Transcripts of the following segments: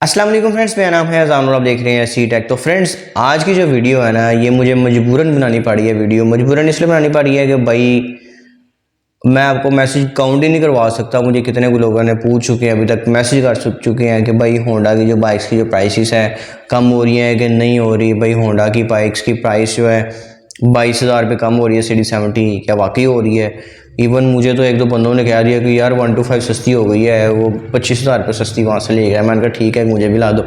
अस्सलाम वालेकुम फ्रेंड्स, मेरा नाम है अज़ान और आप देख रहे हैं सी टेक। तो फ्रेंड्स, आज की जो वीडियो है ना, ये मुझे मजबूरन बनानी पड़ी है। वीडियो मजबूरन इसलिए बनानी पड़ी है कि भाई मैं आपको मैसेज काउंट ही नहीं करवा सकता। मुझे कितने लोगों ने पूछ चुके हैं, अभी तक मैसेज कर चुके हैं कि भाई होंडा की जो बाइक्स की जो प्राइसेस है कम हो रही हैं कि नहीं हो रही। भाई होंडा की बाइक्स की प्राइस जो है 22,000 कम हो रही है CD70, क्या वाकई हो रही है? इवन मुझे तो एक दो बंदों ने कह दिया कि यार 125 सस्ती हो गई है, वो 25,000 सस्ती वहाँ से ले गया। मैंने कहा ठीक है, मुझे भी ला दो।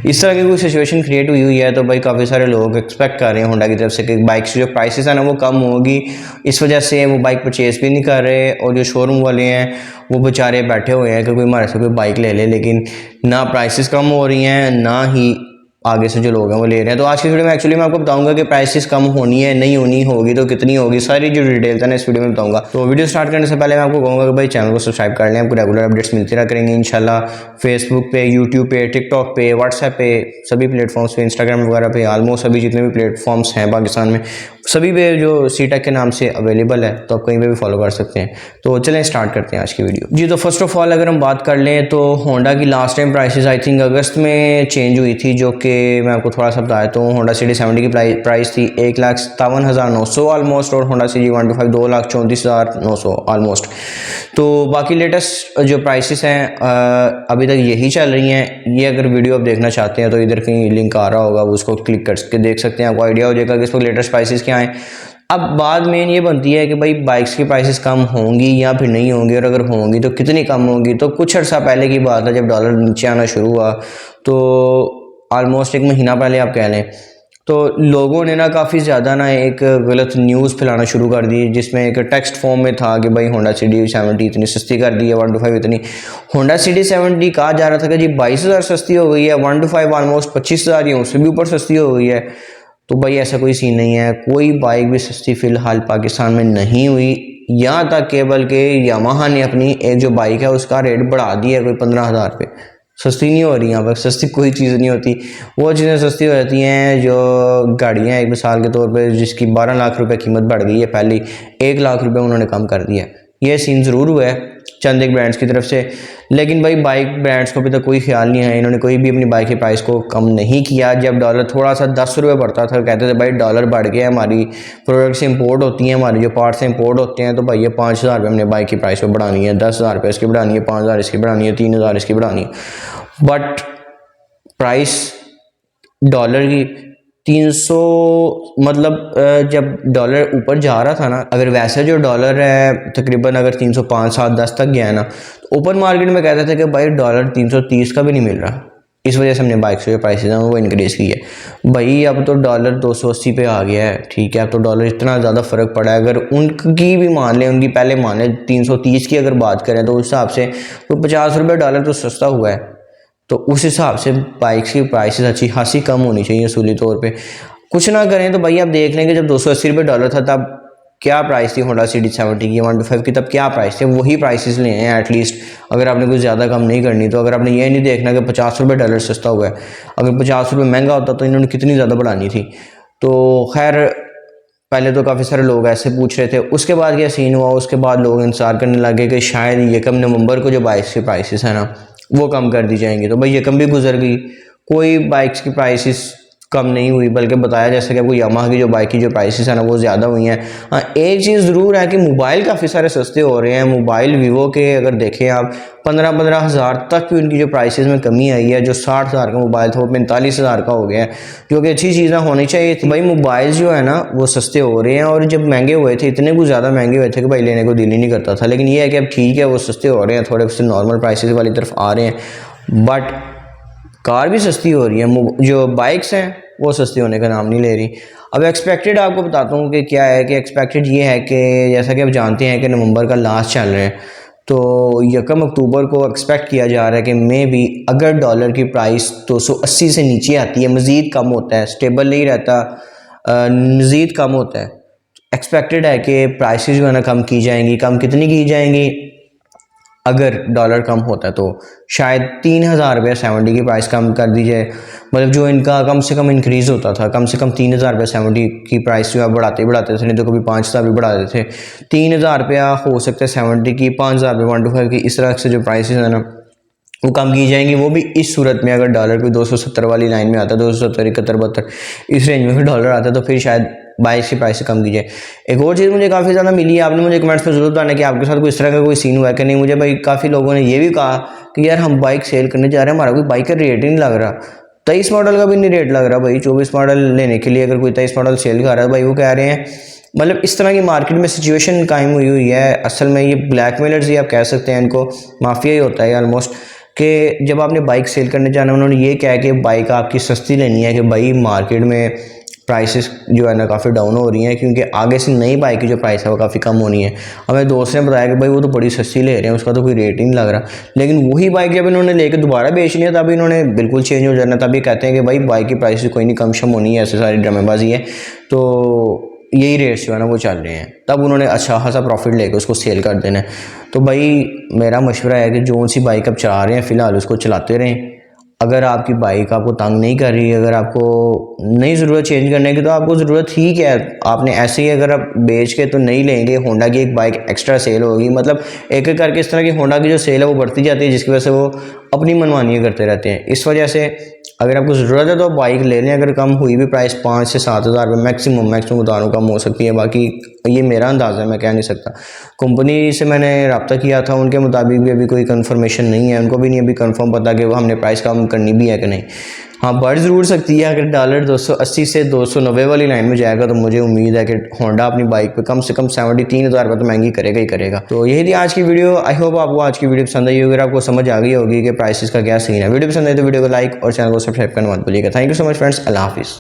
इस तरह की कोई सिचुएशन क्रिएट हुई है। तो भाई काफ़ी सारे लोग एक्सपेक्ट कर रहे हैं होंडा की तरफ से कि बाइक्स जो प्राइसेस है ना वो कम होगी। इस वजह से वो बाइक परचेज भी नहीं कर रहे, और जो शोरूम वाले हैं वो बेचारे बैठे हुए हैं कि कोई हमारे से कोई बाइक ले ले, लेकिन ना प्राइसेस कम हो रही हैं ना ही आगे से जो लोग हैं वो ले रहे हैं। तो आज की वीडियो में एक्चुअली मैं आपको बताऊंगा कि प्राइसेस कम होनी है, नहीं होनी, होगी तो कितनी होगी, सारी जो डिटेल्स है ना इस वीडियो में बताऊंगा। तो वीडियो स्टार्ट करने से पहले मैं आपको कहूंगा कि भाई चैनल को सब्सक्राइब कर लें, आपको रेगुलर अपडेट्स मिलती रहा करेंगे इंशाल्लाह। फेसबुक पे, यूट्यूब पे, टिकटॉक पे, व्हाट्सएप पे, सभी प्लेटफॉर्म्स पे, इंस्टाग्राम वगैरह पे, ऑलमोस्ट सभी जितने भी प्लेटफॉर्म्स हैं पाकिस्तान में, सभी पे जो सी टेक के नाम से अवेलेबल है, तो आप कहीं पे भी फॉलो कर सकते हैं। तो चलें स्टार्ट करते हैं आज की वीडियो जी। तो फर्स्ट ऑफ ऑल अगर हम बात कर लें तो होंडा की last time prices I think अगस्त में चेंज हुई थी, जो कि मैं आपको थोड़ा सा बताया। तो होंडा CD70 की प्राइस थी 1,57,900 ऑलमोस्ट, और होंडा CG125 2,34,900 ऑलमोस्ट। तो बाकी लेटेस्ट जो प्राइसेस हैं अभी तक यही चल रही हैं। ये अगर वीडियो आप देखना चाहते हैं तो इधर कहीं लिंक आ रहा होगा, उसको क्लिक करके देख सकते हैं, आपको आइडिया हो जाएगा कि इस पर लेटेस्ट प्राइसेस क्या हैं। अब बात मेन ये बनती है कि भाई बाइक्स की प्राइसेस कम होंगी या फिर नहीं होंगी, और अगर होंगी तो कितनी कम होंगी। तो कुछ अर्सा पहले की बात है, जब डॉलर नीचे आना शुरू हुआ, तो ऑलमोस्ट एक महीना पहले आप कह लें, तो लोगों ने ना काफ़ी ज़्यादा ना एक गलत न्यूज़ फैलाना शुरू कर दी, जिसमें एक टेक्स्ट फॉर्म में था कि भाई होंडा CD70 इतनी सस्ती कर दी है, 125 इतनी। होंडा CD70 कहा जा रहा था कि जी 22,000 सस्ती हो गई है, 125 ऑलमोस्ट 25,000 ही, उससे भी ऊपर सस्ती हो गई है। तो भाई ऐसा कोई सीन नहीं है, कोई बाइक भी सस्ती फ़िलहाल पाकिस्तान में नहीं हुई। यहाँ तक के बल्कि यामाहा ने अपनी एक जो बाइक है उसका रेट बढ़ा दिया है कोई 15,000 पे। सस्ती नहीं हो रही, यहाँ पर सस्ती कोई चीज़ नहीं होती। वो चीज़ें सस्ती हो जाती हैं जो गाड़ियाँ, एक मिसाल के तौर पे जिसकी 12 लाख रुपए कीमत बढ़ गई है, पहले 1 लाख रुपए उन्होंने कम कर दिया है। ये सीन ज़रूर हुआ है चंद एक ब्रांड्स की तरफ से, लेकिन भाई बाइक ब्रांड्स को अभी तक कोई ख्याल नहीं है, इन्होंने कोई भी अपनी बाइक की प्राइस को कम नहीं किया। जब डॉलर थोड़ा सा 10 रुपये बढ़ता था, कहते थे भाई डॉलर बढ़ गया, हमारी प्रोडक्ट्स इंपोर्ट होती हैं, हमारे जो पार्ट्स इंपोर्ट होते हैं, तो भाई ये 5,000 रुपये हमने बाइक की प्राइस को बढ़ानी है, 10,000 रुपये इसकी बढ़ानी है, 5,000 इसकी बढ़ानी है, 3,000 इसकी बढ़ानी है। बट प्राइस डॉलर की 300, मतलब जब डॉलर ऊपर जा रहा था ना, अगर वैसे जो डॉलर है तकरीबन अगर 305, 7, 10 तक गया है ना, तो ओपन मार्केट में कहते थे कि भाई डॉलर 330 का भी नहीं मिल रहा। इस वजह से हमने बाइक्स के प्राइसेस हैं वो इंक्रीज़ की है। भाई अब तो डॉलर 280 पे आ गया है, ठीक है। अब तो डॉलर इतना ज़्यादा फ़र्क पड़ा है। अगर उनकी भी मान लें, उनकी पहले मान लें 330 की अगर बात करें, तो उस हिसाब से तो 50 रुपये डॉलर तो सस्ता हुआ है। तो उस हिसाब से बाइक्स की प्राइसेस अच्छी खासी कम होनी चाहिए असूली तौर पे। कुछ ना करें तो भाई आप देख लेंगे, जब 280 रुपये डॉलर था तब क्या प्राइस थी होंडा CD70 की, 125 की, तब क्या प्राइस थे। वही प्राइसेस ले हैं एटलीस्ट, अगर आपने कुछ ज़्यादा कम नहीं करनी तो। अगर आपने ये नहीं देखना कि 50 रुपये डॉलर सस्ता हुआ है, अगर 50 रुपये महंगा होता तो इन्होंने कितनी ज़्यादा बढ़ानी थी। तो खैर पहले तो काफ़ी सारे लोग ऐसे पूछ रहे थे। उसके बाद क्या सीन हुआ, उसके बाद लोग इंतजार करने लगे कि शायद यकम नवंबर को जो बाइक्स की प्राइसेस है ना वो कम कर दी जाएंगी। तो भाई यकम भी गुजर गई, कोई बाइक्स की प्राइसेस कम नहीं हुई, बल्कि बताया जैसे कि आपको यामाहा की जो बाइक की जो प्राइसेस है ना वो ज़्यादा हुई हैं। हाँ, एक चीज़ ज़रूर है कि मोबाइल काफ़ी सारे सस्ते हो रहे हैं। मोबाइल वीवो के अगर देखें आप 15-15 हज़ार तक भी उनकी जो प्राइसेस में कमी आई है। जो 60,000 का मोबाइल था वो 45,000 का हो गया है, जो कि अच्छी चीज़ होनी चाहिए थी। भाई मोबाइल जो है ना वो सस्ते हो रहे हैं, और जब महंगे हुए थे इतने कुछ ज़्यादा महंगे हुए थे कि भाई लेने को दिल ही नहीं करता था। लेकिन ये है कि अब ठीक है, वो सस्ते हो रहे हैं, थोड़े से नॉर्मल प्राइसेस वाली तरफ आ रहे हैं। बट कार भी सस्ती हो रही है, जो बाइक्स हैं वो सस्ती होने का नाम नहीं ले रही। अब एक्सपेक्टेड आपको बताता हूँ कि क्या है, कि एक्सपेक्टेड ये है कि जैसा कि आप जानते हैं कि नवंबर का लास्ट चल रहे हैं, तो यकम अक्टूबर को एक्सपेक्ट किया जा रहा है कि मे भी अगर डॉलर की प्राइस 280 से नीचे आती है, मज़ीद कम होता है, स्टेबल नहीं रहता, मज़ीद कम होता है, एक्सपेक्टेड है कि प्राइसेस जो है ना कम की जाएंगी। कम कितनी की जाएंगी, अगर डॉलर कम होता है तो शायद 3,000 रुपये 70 की प्राइस कम कर दी जाए। मतलब जो इनका कम से कम इंक्रीज़ होता था, कम से कम 3,000 रुपये 70 की प्राइस जो है बढ़ाते थे, नहीं तो कभी 5,000 भी बढ़ा देते थे। 3,000 रुपया हो सकता है 70 की, 5,000 रुपये 125 की, इस तरह से जो प्राइसेस है ना वो कम की जाएंगी, वो भी इस सूरत में अगर डॉलर कोई 270 वाली लाइन में आता है, 270, 71, 72 इस रेंज में फिर डॉलर आता है तो फिर शायद बाइक की प्राइस कम की जाए। एक और चीज़ मुझे काफ़ी ज़्यादा मिली है, आपने मुझे कमेंट्स में ज़रूर बताना कि आपके साथ कोई इस तरह का कोई सीन हुआ है कि नहीं। मुझे भाई काफ़ी लोगों ने ये भी कहा कि यार हम बाइक सेल करने जा रहे हैं, हमारा कोई बाइक का रेट ही नहीं लग रहा, 23 मॉडल का भी नहीं रेट लग रहा भाई। 24 मॉडल लेने के लिए अगर कोई 23 मॉडल सेल कर रहा है भाई, वो कह रहे हैं मतलब इस तरह की मार्केट में सिचुएशन कायम हुई है। असल में ये ब्लैकमेलर्स ही आप कह सकते हैं, इनको माफिया ही होता है ऑलमोस्ट, कि जब आपने बाइक सेल करने जाना, उन्होंने ये कहा कि बाइक आपकी सस्ती लेनी है कि भाई मार्केट में प्राइसेस जो है ना काफ़ी डाउन हो रही हैं, क्योंकि आगे से नई बाइक की जो प्राइस है वो काफ़ी कम होनी है। हमें दोस्त ने बताया कि भाई वो तो बड़ी सस्ती ले रहे हैं, उसका तो कोई रेट ही नहीं लग रहा। लेकिन वही बाइक जब इन्होंने लेकर दोबारा बेच लिया तब इन्होंने बिल्कुल चेंज हो जाना, तभी कहते हैं कि भाई बाइक की प्राइस कोई नहीं कम शम होनी है, ऐसे सारी ड्रामेबाजी है। तो यही रेट्स जो है ना वो चल रहे हैं, तब उन्होंने अच्छा खासा प्रॉफिट लेकर उसको सेल कर देना है। तो भाई मेरा मशवरा है कि जो सी बाइक आप चला रहे हैं फ़िलहाल उसको चलाते रहें। अगर आपकी बाइक आपको तंग नहीं कर रही, अगर आपको नहीं ज़रूरत चेंज करने की, तो आपको ज़रूरत ठीक है, आपने ऐसे ही अगर आप बेच के तो नहीं लेंगे, होंडा की एक बाइक एक्स्ट्रा सेल होगी। मतलब एक एक करके इस तरह की होंडा की जो सेल है वो बढ़ती जाती है, जिसकी वजह से वो अपनी मनमानियाँ करते रहते हैं। इस वजह से अगर आपको ज़रूरत है तो बाइक ले लें, अगर कम हुई भी प्राइस 5 से 7 हज़ार रुपये मैक्सिमम बता रहा हूँ कम हो सकती है, बाकी ये मेरा अंदाज़ा है, मैं कह नहीं सकता। कंपनी से मैंने रब्ता किया था, उनके मुताबिक भी अभी कोई कंफर्मेशन नहीं है, उनको भी नहीं अभी कंफर्म पता कि वो हमने प्राइस कम करनी भी है कि नहीं। हाँ बढ़ ज़रूर सकती है, अगर डॉलर 280 से 290 वाली लाइन में जाएगा तो मुझे उम्मीद है कि होंडा अपनी बाइक पे कम से कम 73 हज़ार रुपये तो महंगी करेगा ही करेगा। तो यही थी आज की वीडियो। आई होप आपको आज की वीडियो पसंद आई होगी, अगर आपको समझ आ गई होगी कि प्राइसेस का क्या सीन है। वीडियो पसंद आई तो वीडियो को लाइक और चैनल को सब्सक्राइब करना मत भूलिएगा। Thank you so much friends, अल्लाह हाफिज़।